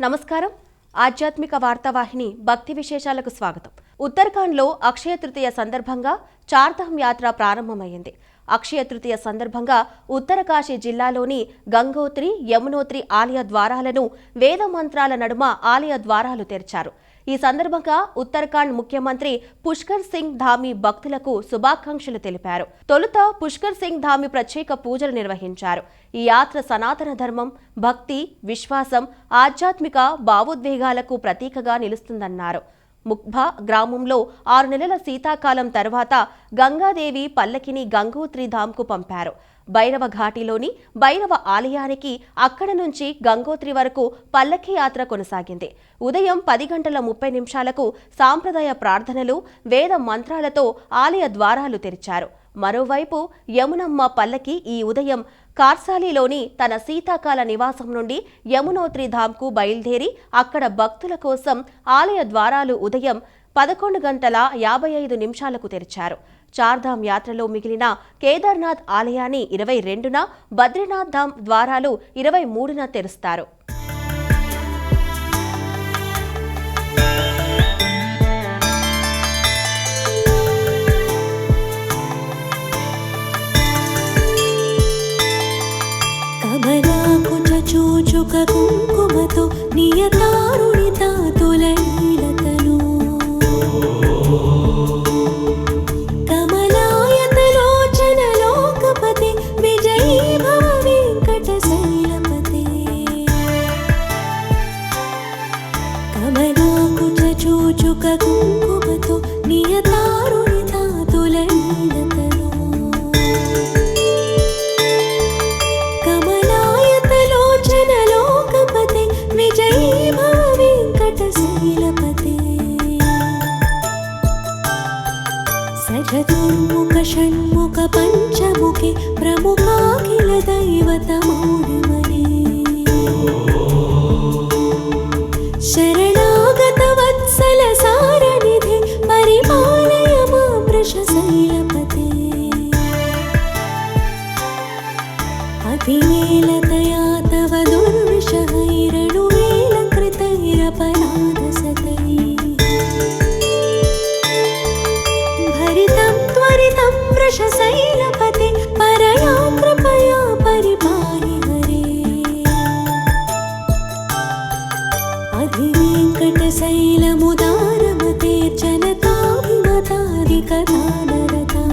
నమస్కారం. ఆధ్యాత్మిక వార్తావాహిని భక్తి విశేషాలకు స్వాగతం. ఉత్తరాఖండ్లో అక్షయ తృతీయ సందర్భంగా చార్ధామ్ యాత్ర ప్రారంభమైంది. అక్షయ తృతీయ సందర్భంగా ఉత్తరకాశీ జిల్లాలోని గంగోత్రి, యమునోత్రి ఆలయ ద్వారాలను వేద మంత్రాల నడుమ ఆలయ ద్వారాలు తెరిచారు. ఈ సందర్భంగా ఉత్తరాఖండ్ ముఖ్యమంత్రి పుష్కర్ సింగ్ ధామీ భక్తులకు శుభాకాంక్షలు తెలిపారు. తొలుత పుష్కర్ సింగ్ ధామీ ప్రత్యేక పూజలు నిర్వహించారు. ఈ యాత్ర సనాతన ధర్మం, భక్తి, విశ్వాసం, ఆధ్యాత్మిక భావోద్వేగాలకు ప్రతీకగా నిలుస్తుందన్నారు. ముఖ్బా గ్రామంలో 6 నెలల శీతాకాలం తర్వాత గంగాదేవి పల్లకిని గంగోత్రి ధామ్కు పంపారు. భైరవ ఘాటిలోని భైరవ ఆలయానికి అక్కడి నుంచి గంగోత్రి వరకు పల్లకి యాత్ర కొనసాగింది. ఉదయం 10:30 సాంప్రదాయ ప్రార్థనలు, వేద మంత్రాలతో ఆలయ ద్వారాలు తెరిచారు. మరోవైపు యమునమ్మ పల్లకి ఈ ఉదయం కార్సాలీలోని తన శీతాకాల నివాసం నుండి యమునోత్రి ధామ్కు బయలుదేరి అక్కడ భక్తుల కోసం ఆలయ ద్వారాలు ఉదయం 11:55 తెరిచారు. చార్ధామ్ యాత్రలో మిగిలిన కేదార్నాథ్ ఆలయాన్ని 22న, బద్రీనాథ్ ధామ్ ద్వారాలు 23న తెరుస్తారు. చూచుక కుంకుమతో నియతారుణితా తులనీలతను కమలాయతలోచన లోకపతి విజయీ భవ వెంకటశైలపతే కమలాకుచ చూచుక కుంకుమతో నియతారుణితా తులనీలతను చతుర్ముఖ షణ్ముఖ పంచముఖి ప్రముఖాఖిల దైవతమౌడిమణి శరణాగత వత్సల సారనిధి పరిపాలయ మాం వృషశైలపతే అతివేలతయా తవ దుర్విషహైరణువేలకృతైరపరాధ సతై వృషశైలపతే పరయా కృపయా పరిపాహి హరే అధివేంకటశైలముదారమతే జనతాభిమతాదికదానరతా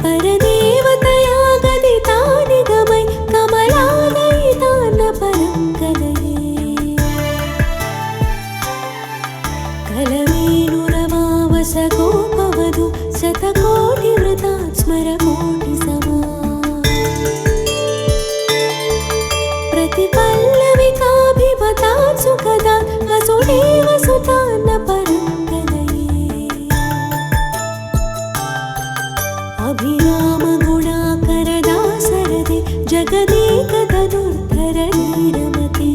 పరదేవతయా గదితా నిగమై కమలాలయితాన పరంకలయే కలవేణురమావసగోపవధు శతకోటి వృతాత్ స్మర కోటి సమా ప్రతిపల్లవికాభిమతాత్ సుఖదాత్ వసుదేవ సుతాన్న పరంకలయే అభిరామ గుణాకర దాసరథి జగదేక తనుర్ధర నీరమతే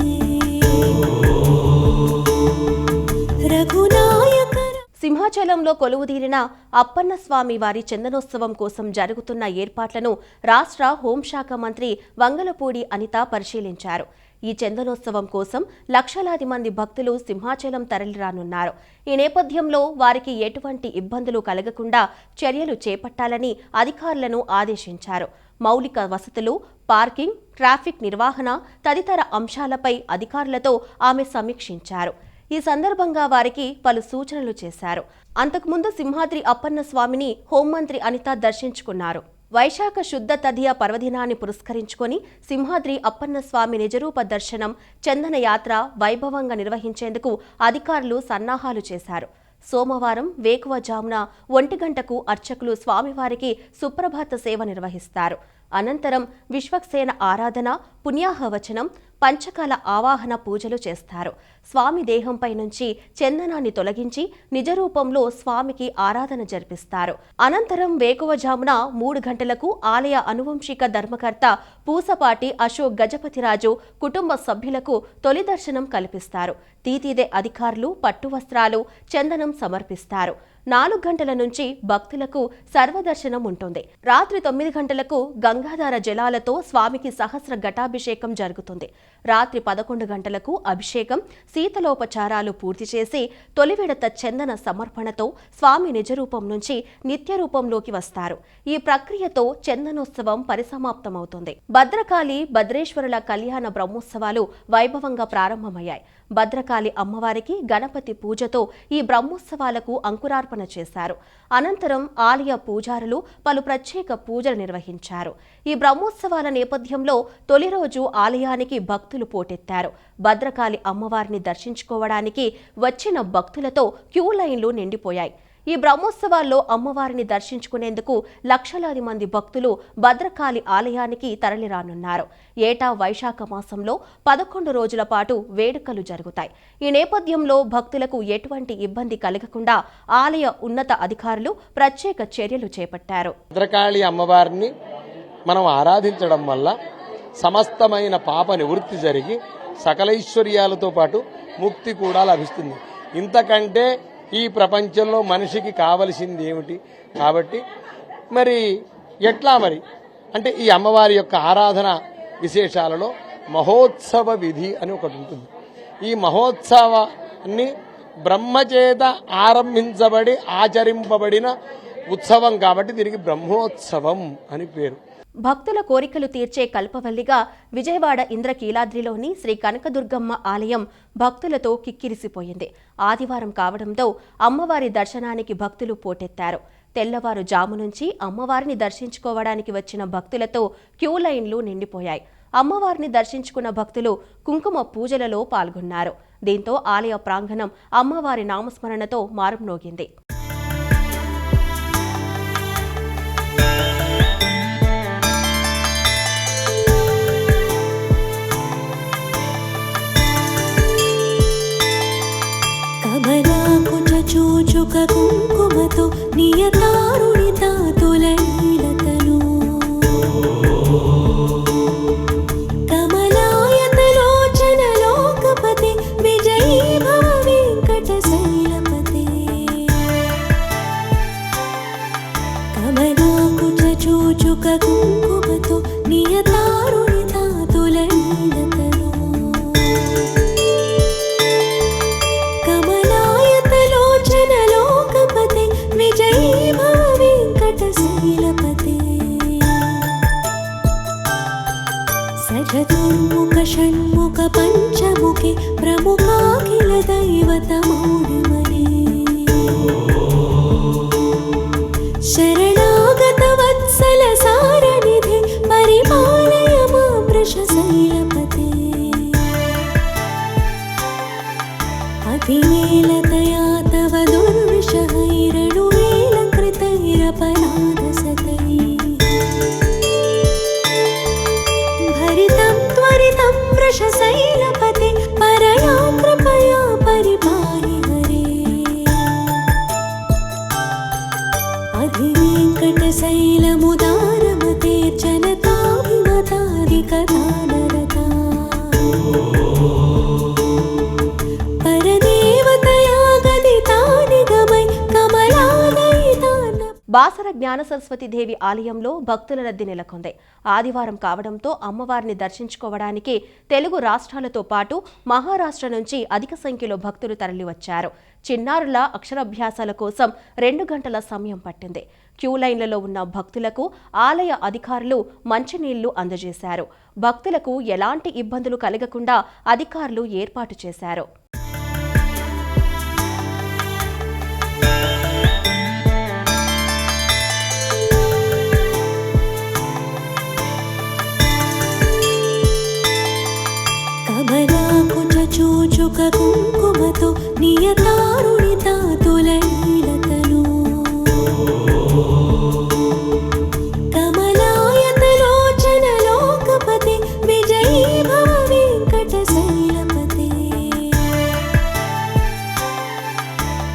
సింహాచలంలో కొలువుదీరిన అప్పన్నస్వామి వారి చందనోత్సవం కోసం జరుగుతున్న ఏర్పాట్లను రాష్ట్ర హోంశాఖ మంత్రి వంగలపూడి అనిత పరిశీలించారు. ఈ చందనోత్సవం కోసం లక్షలాది మంది భక్తులు సింహాచలం తరలిరానున్నారు. ఈ నేపథ్యంలో వారికి ఎటువంటి ఇబ్బందులు కలగకుండా చర్యలు చేపట్టాలని అధికారులను ఆదేశించారు. మౌలిక వసతులు, పార్కింగ్, ట్రాఫిక్ నిర్వహణ తదితర అంశాలపై అధికారులతో ఆమె సమీక్షించారు. ఈ సందర్భంగా వారికి పలు సూచనలు చేశారు. అంతకుముందు సింహాద్రి అప్పన్నస్వామిని హోంమంత్రి అనిత దర్శించుకున్నారు. వైశాఖ శుద్ధ తదియ పర్వదినాన్ని పురస్కరించుకొని సింహాద్రి అప్పన్నస్వామి నిజరూప దర్శనం, చందన యాత్ర వైభవంగా నిర్వహించేందుకు అధికారులు సన్నాహాలు చేశారు. సోమవారం వేకువజామున 1 గంటకు అర్చకులు స్వామివారికి సుప్రభాత సేవ నిర్వహిస్తారు. అనంతరం విశ్వక్సేన ఆరాధన, పుణ్యాహవచనం, పంచకాల ఆవాహన పూజలు చేస్తారు. స్వామి దేహంపై నుంచి చందనాన్ని తొలగించి నిజరూపంలో స్వామికి ఆరాధన జరిపిస్తారు. అనంతరం వేకువజామున 3 గంటలకు ఆలయ అనువంశిక ధర్మకర్త పూసపాటి అశోక్ గజపతిరాజు కుటుంబ సభ్యులకు తొలి దర్శనం కల్పిస్తారు. తీతీదే అధికారులు పట్టు వస్త్రాలు, చందనం సమర్పిస్తారు. 4 గంటల నుంచి భక్తులకు సర్వదర్శనం ఉంటుంది. రాత్రి 9 గంటలకు గంగాధార జలాలతో స్వామికి సహస్ర ఘటాభిషేకం జరుగుతుంది. రాత్రి 11 గంటలకు అభిషేకం, శీతలోపచారాలు పూర్తి చేసి తొలి విడత చందన సమర్పణతో స్వామి నిజరూపం నుంచి నిత్య రూపంలోకి వస్తారు. ఈ ప్రక్రియతో చందనోత్సవం పరిసమాప్తమవుతుంది. భద్రకాళి, భద్రేశ్వరుల కళ్యాణ బ్రహ్మోత్సవాలు వైభవంగా ప్రారంభమయ్యాయి. భద్రకాళి అమ్మవారికి గణపతి పూజతో ఈ బ్రహ్మోత్సవాలకు అంకురార్పణ చేశారు. అనంతరం ఆలయ పూజారులు పలు ప్రత్యేక పూజలు నిర్వహించారు. ఈ బ్రహ్మోత్సవాల నేపథ్యంలో తొలి రోజు ఆలయానికి భక్తులు పోటెత్తారు. భద్రకాళి అమ్మవారిని దర్శించుకోవడానికి వచ్చిన భక్తులతో క్యూ లైన్లు నిండిపోయాయి. ఈ బ్రహ్మోత్సవాల్లో అమ్మవారిని దర్శించుకునేందుకు లక్షలాది మంది భక్తులు భద్రకాళి ఆలయానికి తరలిరానున్నారు. ఏటా వైశాఖ మాసంలో 11 రోజుల పాటు వేడుకలు జరుగుతాయి. ఈ నేపథ్యంలో భక్తులకు ఎటువంటి ఇబ్బంది కలగకుండా ఆలయ ఉన్నత అధికారులు ప్రత్యేక చర్యలు చేపట్టారు. భద్రకాళి అమ్మవారిని మనం ఆరాధించడం వల్ల సమస్తమైన పాప నివృత్తి జరిగి సకలైశ్వర్యాలతో పాటు ముక్తి కూడా లభిస్తుంది. ఇంతకంటే ఈ ప్రపంచంలో మనిషికి కావలసింది ఏమిటి? కాబట్టి మరి ఎట్లా మరి అంటే ఈ అమ్మవారి యొక్క ఆరాధన విశేషాలలో మహోత్సవ విధి అని ఒకటి ఉంటుంది. ఈ మహోత్సవాన్ని బ్రహ్మచేత ఆరంభించబడి ఆచరింపబడిన ఉత్సవం కాబట్టి దీనికి బ్రహ్మోత్సవం అని పేరు. భక్తుల కోరికలు తీర్చే కల్పవల్లిగా విజయవాడ ఇంద్రకీలాద్రిలోని శ్రీ కనకదుర్గమ్మ ఆలయం భక్తులతో కిక్కిరిసిపోయింది. ఆదివారం కావడంతో అమ్మవారి దర్శనానికి భక్తులు పోటెత్తారు. తెల్లవారుజాము నుంచి అమ్మవారిని దర్శించుకోవడానికి వచ్చిన భక్తులతో క్యూ లైన్లు నిండిపోయాయి. అమ్మవారిని దర్శించుకున్న భక్తులు కుంకుమ పూజలలో పాల్గొన్నారు. దీంతో ఆలయ ప్రాంగణం అమ్మవారి నామస్మరణతో మారుమ్రోగింది. చూచుక కుంకుమతో నియతారుణిత తులనీలతను కమలాయతలోచన లోకపతి విజయీ భవ వెంకట శైలపతే కమలాకుచ చూచుక కుంకుమతో నియతారుణిత తులనీలతను సచతుర్ముఖ షణ్ముఖ పంచముఖి ప్రముఖాఖిల దైవత మౌళిమణి శరణాగత వత్సల సారనిధి పరిపాలయ మాం వృషశైలపతే అతివేలతయా తవ దుర్విషహైరణువేల కృతైరపరాధసతై వృషశైలపతే పరయా కృపయా పరిపాహి హరే అధివేంకట శైలముదారమతే జనతాభిమతాదికథానరతా పరదేవతయా గదితానిగమై కమలాలయితాన. బాసర జ్ఞాన సరస్వతి దేవి ఆలయంలో భక్తుల రద్దీ నెలకొంది. ఆదివారం కావడంతో అమ్మవారిని దర్శించుకోవడానికి తెలుగు రాష్ట్రాలతో పాటు మహారాష్ట్ర నుంచి అధిక సంఖ్యలో భక్తులు తరలివచ్చారు. చిన్నారుల అక్షరాభ్యాసాల కోసం 2 గంటల సమయం పట్టింది. క్యూ లైన్లలో ఉన్న భక్తులకు ఆలయ అధికారులు మంచినీళ్లు అందజేశారు. భక్తులకు ఎలాంటి ఇబ్బందులు కలగకుండా అధికారులు ఏర్పాటు చేశారు. చూచుక కుంకుమతో నియతారుణిత తులనీలతను కమలాయతలోచన లోకపతి విజయీ భవ వెంకట శైలపతే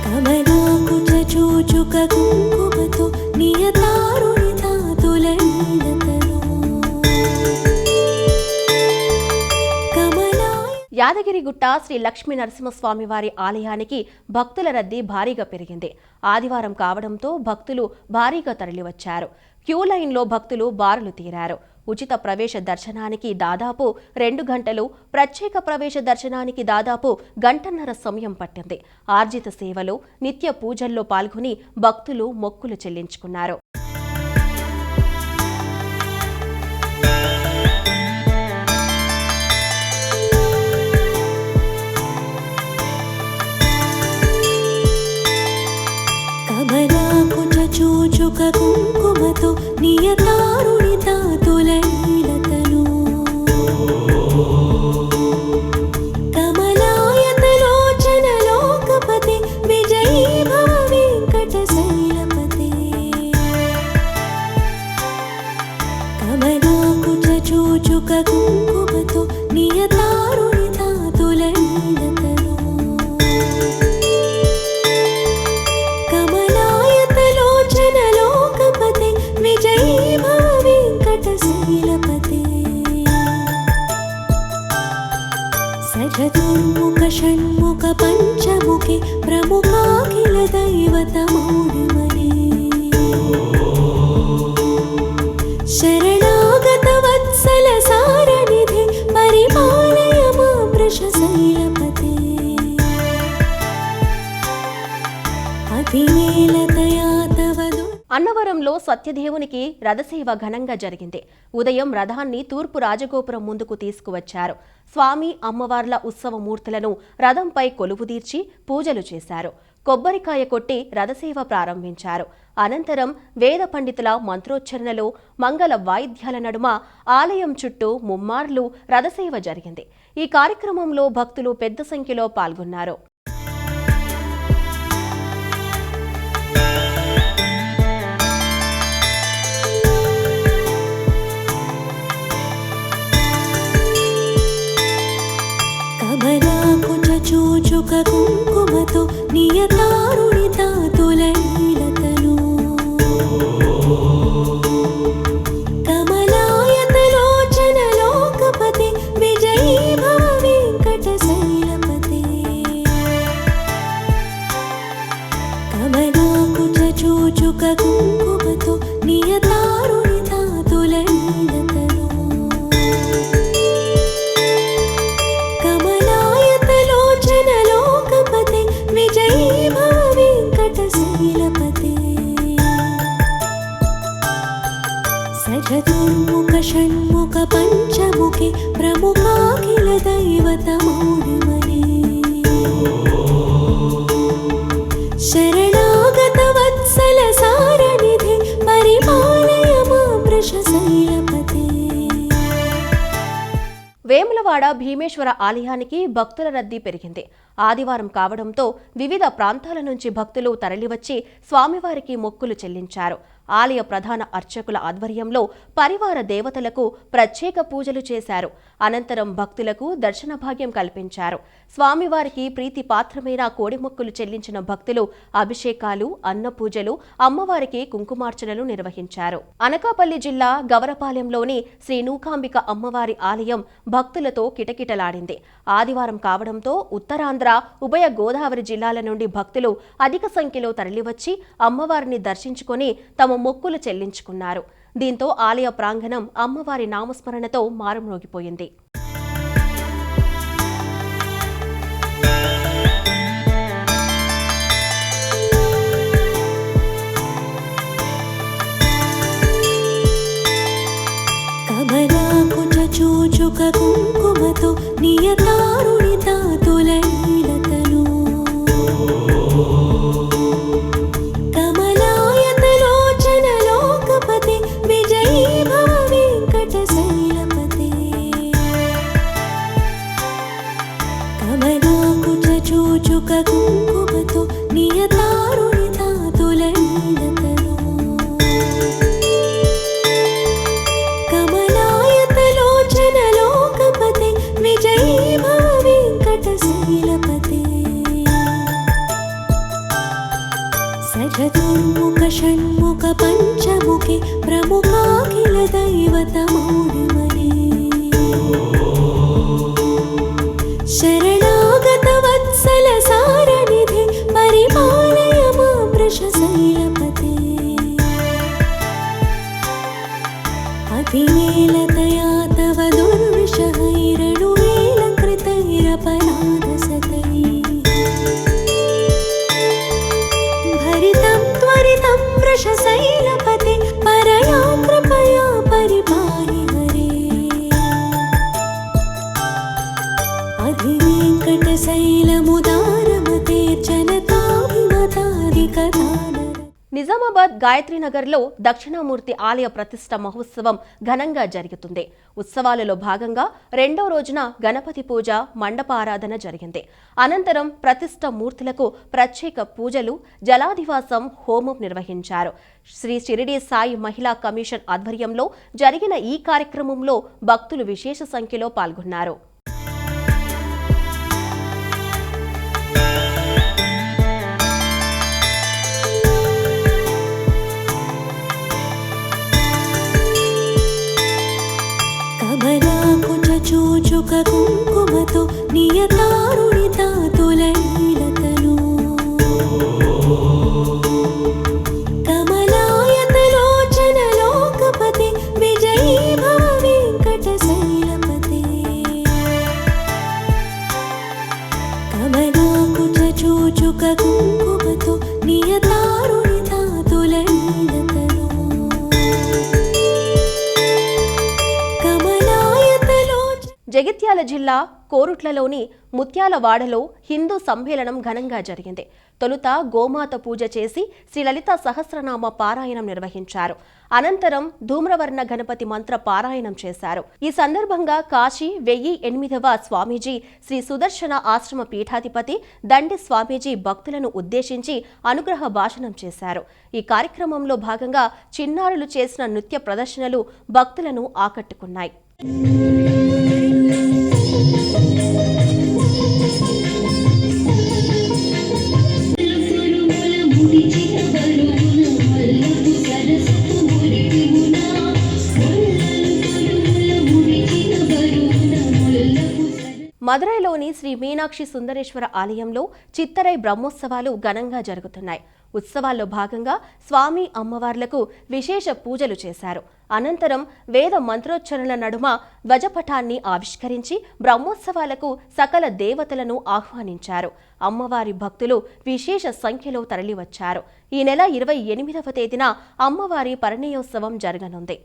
కమలాకుచ చూచుక కుంకుమతో నియతారుణిత తులనీలతను యాదగిరిగుట్ట శ్రీ లక్ష్మీ నరసింహస్వామి వారి ఆలయానికి భక్తుల రద్దీ భారీగా పెరిగింది. ఆదివారం కావడంతో భక్తులు భారీగా తరలివచ్చారు. క్యూ లైన్లో భక్తులు బారులు తీరారు. ఉచిత ప్రవేశ దర్శనానికి దాదాపు 2 గంటలు, ప్రత్యేక ప్రవేశ దర్శనానికి దాదాపు గంటన్నర సమయం పట్టింది. ఆర్జిత సేవలు, నిత్య పూజల్లో పాల్గొని భక్తులు మొక్కులు చెల్లించుకున్నారు. చూచుక కుంకుమతో నియతారుణిత తులనీలతను కమలాయతలోచన లోకపతి విజయీ భవ వెంకట శైలపతి కమలాకుచ చూచుక కుంకుమతో నియతారుణిత తులనీలతను సచతుర్ముఖ షణ్ముఖ పంచముఖి ప్రముఖాఖిల దైవత మౌళిమణి శరణాగత వత్సల సారనిధి పరిపాలయ మాం వృషశైలపతే అతివేలతయా తవదు. అన్నవరంలో సత్యదేవునికి రథసేవ ఘనంగా జరిగింది. ఉదయం రథాన్ని తూర్పు రాజగోపురం ముందుకు తీసుకువచ్చారు. స్వామి అమ్మవార్ల ఉత్సవమూర్తులను రథంపై కొలువుదీర్చి పూజలు చేశారు. కొబ్బరికాయ కొట్టి రథసేవ ప్రారంభించారు. అనంతరం వేద పండితుల మంత్రోచ్చరణలు, మంగళ వాయిద్యాల నడుమ ఆలయం చుట్టూ ముమ్మార్లు రథసేవ జరిగింది. ఈ కార్యక్రమంలో భక్తులు పెద్ద సంఖ్యలో పాల్గొన్నారు. చూచుక కుంకుమతో నియతారుణిత తులనీలతను కమలాయతలోచన లోకపతి విజయీ భవ వెంకట శైలపతి కమలాకుచ చూచుక కుంకుమతో నియతారుణిత తులనీలతను సచతుర్ముఖ షణ్ముఖ పంచముఖి ప్రముఖాఖిల దైవత మౌళిమణి శరణాగత వత్సల సారనిధి పరిపాలయ మాం వృషశైలపతే. వేములవాడ భీమేశ్వర ఆలయానికి భక్తుల రద్దీ పెరిగింది. ఆదివారం కావడంతో వివిధ ప్రాంతాల నుంచి భక్తులు తరలివచ్చి స్వామివారికి మొక్కులు చెల్లించారు. ఆలయ ప్రధాన అర్చకుల ఆధ్వర్యంలో పరివార దేవతలకు ప్రత్యేక పూజలు చేశారు. అనంతరం భక్తులకు దర్శన భాగ్యం కల్పించారు. స్వామివారికి ప్రీతిపాత్రమైన కోడి మొక్కులు చెల్లించిన భక్తులు అభిషేకాలు, అన్న పూజలు, అమ్మవారికి కుంకుమార్చనలు నిర్వహించారు. అనకాపల్లి జిల్లా గవరపాలెంలోని శ్రీ నూకాంబిక అమ్మవారి ఆలయం భక్తులతో కిటకిటలాడింది. ఆదివారం కావడంతో ఉత్తరాంధ్ర, ఉభయ గోదావరి జిల్లాల నుండి భక్తులు అధిక సంఖ్యలో తరలివచ్చి అమ్మవారిని దర్శించుకుని తమ మొక్కులు చెల్లించుకున్నారు. దీంతో ఆలయ ప్రాంగణం అమ్మవారి నామస్మరణతో మారుమ్రోగిపోయింది. కమలాకుచ చూచుక కుంకుమతో నియతారుణిత తులనీలతను కమలాయతలోచన లోకపతి విజయీ భవ వెంకట శైలపతి కమలాకుచ చూచుక కుంకుమతో నియతారుణిత తులనీలతను కమలాయతలోచన లోకపతి విజయీ భవ వెంకట శైలపతి సచతుర్ముఖ షణ్ముఖ పంచముఖి ప్రముఖాఖిల దైవత మౌళిమణి अतिवेलतया तव दुर्विषहैरणुवेलकृतैरपराधसतैः भरितं त्वरितं वृषशैलपते परया कृपया परिपाहि हरे अधिवेङ्कटशैलमुदारमतेर्जनताभिमतादिकथानर నిజామాబాద్ గాయత్రీనగర్లో దక్షిణామూర్తి ఆలయ ప్రతిష్ఠ మహోత్సవం ఘనంగా జరుగుతుంది. ఉత్సవాలలో భాగంగా రెండో రోజున గణపతి పూజ, మండప ఆరాధన జరిగింది. అనంతరం ప్రతిష్ఠ మూర్తులకు ప్రత్యేక పూజలు, జలాధివాసం, హోమం నిర్వహించారు. శ్రీ షిరిడి సాయి మహిళా కమిషన్ ఆధ్వర్యంలో జరిగిన ఈ కార్యక్రమంలో భక్తులు విశేష సంఖ్యలో పాల్గొన్నారు. చూచుక కుంకుమతో నియతారుణితా తులనీలతను కమలాయతలోచన లోకపతే విజయీ భవ వెంకటశైలపతే కమలాకుచ చూచుక కుంకుమతో నియతారుణితా తులనీలతను జగిత్యాల జిల్లా కోరుట్లలోని ముత్యాలవాడలో హిందూ సమ్మేళనం ఘనంగా జరిగింది. తొలుత గోమాత పూజ చేసి శ్రీ లలిత సహస్రనామ పారాయణం నిర్వహించారు. అనంతరం ధూమ్రవర్ణ గణపతి మంత్ర పారాయణం చేశారు. ఈ సందర్భంగా కాశీ 1008వ స్వామీజీ శ్రీ సుదర్శన ఆశ్రమ పీఠాధిపతి దండి స్వామీజీ భక్తులను ఉద్దేశించి అనుగ్రహ భాషణం చేశారు. ఈ కార్యక్రమంలో భాగంగా చిన్నారులు చేసిన నృత్య ప్రదర్శనలు భక్తులను ఆకట్టుకున్నాయి. మదురైలోని శ్రీ మీనాక్షి సుందరేశ్వర ఆలయంలో చిత్తరై బ్రహ్మోత్సవాలు ఘనంగా జరుగుతున్నాయి. ఉత్సవాల్లో భాగంగా స్వామి అమ్మవార్లకు విశేష పూజలు చేశారు. అనంతరం వేద మంత్రోచ్చరణల నడుమ ధ్వజపటాన్ని ఆవిష్కరించి బ్రహ్మోత్సవాలకు సకల దేవతలను ఆహ్వానించారు. అమ్మవారి భక్తులు విశేష సంఖ్యలో తరలివచ్చారు. ఈ నెల 28వ తేదీన అమ్మవారి పరిణయోత్సవం జరగనుంది.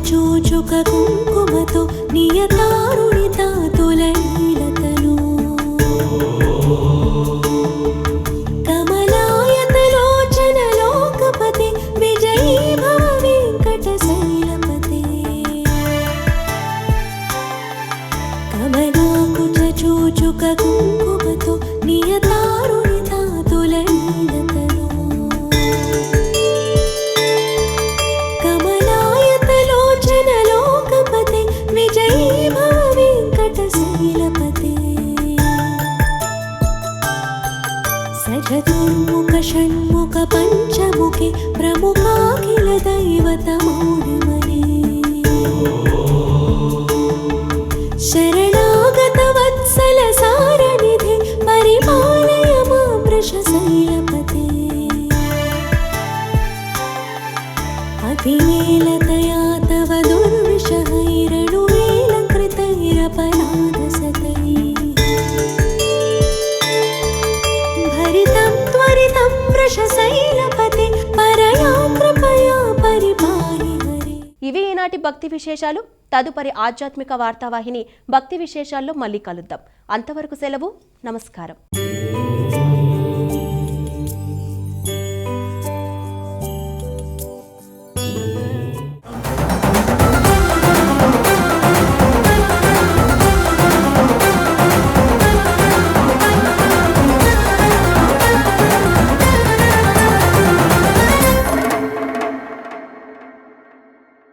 చూచుక కుంకుమతో నియతారుణితా తులనీలతను కమలాయతలోచన లోకపతే విజయీ భవ వెంకటశైలపతే కమలాకుచ చూచుక కుంకుమతో నియతారుణితా తులనీలతను సచతుర్ముఖ షణ్ముఖ పంచముఖే ప్రముఖాఖిల దైవతమౌళిమణి శరణాగత వత్సల సారనిధి పరిపాలయ మాం వృషశైలపతే అతివేలతయా తవ దుర్విషహైరణువేలకృతైరపరాధసతైः భరితం త్వరితం వృషశైలపతే పరయా కృపయా పరిపాहि హరే. ఇవి ఈనాటి భక్తి విశేషాలు. తదుపరి ఆధ్యాత్మిక వార్తావాహిని భక్తి విశేషాల్లో మళ్ళీ కలుద్దాం. అంతవరకు సెలవు. నమస్కారం.